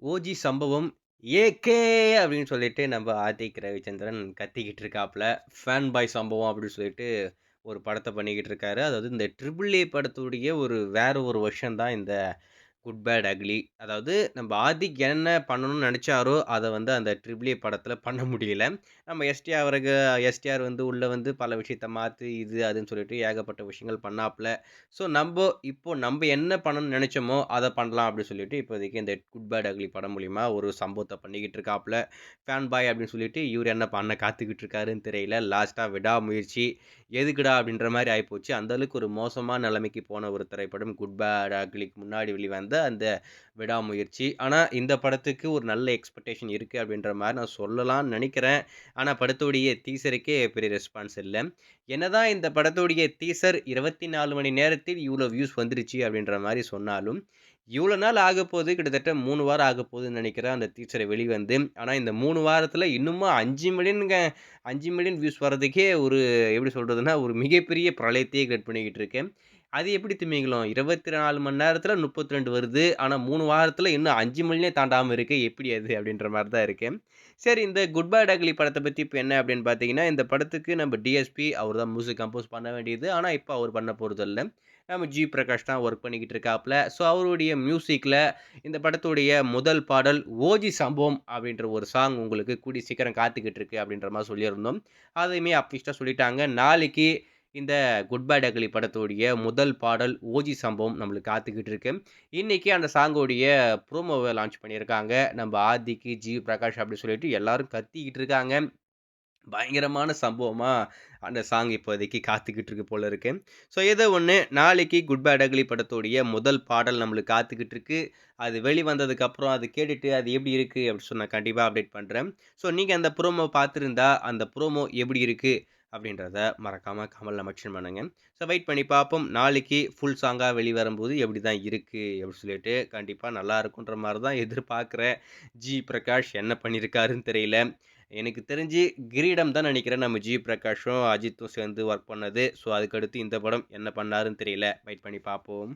OG சம்பவம் AK அப்படின்னு சொல்லிட்டு நம்ம ஆதிக் ரவிச்சந்திரன் கத்திக்கிட்டு இருக்காப்புல. ஃபேன் பாய் சம்பவம் அப்படின்னு சொல்லிட்டு ஒரு படத்த பண்ணிக்கிட்டு இருக்காரு. அதாவது இந்த ட்ரிபிள் ஏ படத்துடைய வேற ஒரு வெர்ஷன் தான் இந்த குட் பேட் அக்லி. அதாவது நம்ம ஆதிக் என்ன பண்ணணும்னு நெனச்சாரோ, அத வந்து அந்த ட்ரிபிள் ஏ படத்துல பண்ண முடியல. நம்ம எஸ்டிஆர் வந்து உள்ள வந்து பல விஷயத்த மாத்து, இது அதுன்னு சொல்லிட்டு ஏகப்பட்ட விஷயங்கள் பண்ணாப்புல. ஸோ இப்போ நம்ப என்ன பண்ணணும்னு நெனச்சோமோ, அத பண்ணலாம் அப்டி சொல்லிட்டு இப்போதைக்கு இந்த குட் பேட் அக்லி படம் மூலியமா ஒரு சம்பவத்த பண்ணிக்கிட்டு இருக்காப்புல. ஃபேன் பாய் அப்டின்னு சொல்லிட்டு இவரு என்ன பண்ண காத்துக்கிட்டு இருக்காருன்னு தெரியல. லாஸ்ட்டா விடாமுயற்சி, எதுக்குடா அப்டின்ற மாரி ஆயிப்போச்சு. அந்த அளவுக்கு ஒரு மோசமான நிலைமைக்கு போன ஒரு திரைப்படம் குட் பேட் அக்லிக்கு முன்னாடி வெளிவந்த அந்த விடாமுயற்சி. ஆனா, இந்த படத்துக்கு ஒரு நல்ல எக்ஸ்பெக்டேஷன் இருக்கு அப்டின்ற மாரி நான் சொல்லலாம்னு நெனைக்கிறேன். ஆனா, படத்துடைய டீசருக்கே பெரிய ரெஸ்பான்ஸ் இல்ல. என்னதான் இந்த படத்துடைய டீசர் 24 மணி நேரத்தில் இவ்ளோ வியூஸ் வந்துருச்சு அப்டின்ற மாரி சொன்னாலும், இவ்ளோ நாள் ஆகப்போது கிட்டத்தட்ட 3 வாரம் ஆகப்போதுன்னு நெனைக்கிறேன் அந்த டீசர் வெளிவந்து. ஆனா, இந்த 3 வாரத்துல இன்னுமா 5 மில்லியன் வியூஸ் வர்றதுக்கே ஒரு எப்படி சொல்றதுன்னா, ஒரு மிகப்பெரிய பிரளயத்தையே கிரியேட் பண்ணிக்கிட்டு இருக்கு. அது எப்படி திமிங்கலம் 24 மணி நேரத்துல 32 வருது. ஆனா 3 வாரத்துல இன்னும் 5 மில்லியனே தாண்டாம இருக்கு. எப்படி அது? அப்படின்ற மாரி தான் இருக்கு. சரி இந்த குட் பை டக்லி படத்த பத்தி இப்ப என்ன அப்படின்னு பார்த்தீங்கன்னா, இந்த படத்துக்கு நம்ம டிஎஸ்பி அவர் தான் மியூசிக் கம்போஸ் பண்ண வேண்டியது. ஆனா இப்ப அவர் பண்ண போறதில்ல. நம்ம ஜி பிரகாஷ் தான் ஒர்க் பண்ணிக்கிட்டு இருக்காப்ல. ஸோ அவருடைய மியூசிக்ல இந்த படத்துடைய முதல் பாடல் "ஓஜி சம்பவம்" அப்படின்ற ஒரு சாங் உங்களுக்கு கூடிய சீக்கிரம் காத்துக்கிட்டு இருக்கு அப்படின்ற மாரி சொல்லியிருந்தோம். அதையுமே அஃபிஷியலா சொல்லிட்டாங்க. நாளைக்கு இந்த குட் பை டக்லி படத்துடைய முதல் பாடல் "ஓஜி சம்பவம்" நம்மளுக்கு காத்துக்கிட்டு இருக்கு. இன்னைக்கு அந்த சாங்கோடைய ப்ரோமோவ லான்ச் பண்ணியிருக்காங்க. நம்ம ஆதிக்கு, ஜி பிரகாஷ் அப்படி சொல்லிட்டு எல்லாரும் கத்திக்கிட்டு இருக்காங்க. பயங்கரமான சம்பவமா அந்த சாங் இப்போதைக்கு காத்துக்கிட்டு இருக்கு போல இருக்கு. ஸோ ஏதோ ஒண்ணு நாளைக்கு குட் பேட் அக்லி படத்துடைய முதல் பாடல் நம்மளுக்கு காத்துக்கிட்டு இருக்கு. அது வெளிவந்ததுக்கு அப்புறம் அது கேட்டுட்டு அது எப்படி இருக்கு அப்படி சொன்னா கண்டிப்பா அப்டேட் பண்றேன். ஸோ நீங்க அந்த ப்ரோமோ பார்த்திருந்தா அந்த ப்ரோமோ எப்படி இருக்கு அப்படின்றத மறக்காம கமெண்ட்ல மென்ஷன் பண்ணுங்க. ஸோ வெயிட் பண்ணி பார்ப்போம். நாளைக்கு ஃபுல் சாங்கா வெளிவரும்போது எப்படி தான் இருக்கு அப்படி சொல்லிட்டு கண்டிப்பா நல்லா இருக்குன்ற மாரி தான் எதிர்பார்க்கிறேன். ஜி பிரகாஷ் என்ன பண்ணியிருக்காருன்னு தெரியல. எனக்கு தெரிஞ்சு கிரீடம் தான் நெனைக்கிறேன். நம்ம ஜி பிரகாஷும், அஜித்தும் சேர்ந்து ஒர்க் பண்ணது. ஸோ அதுக்கடுத்து இந்த படம் என்ன பண்ணாருன்னு தெரியல. வெயிட் பண்ணி பார்ப்போம்.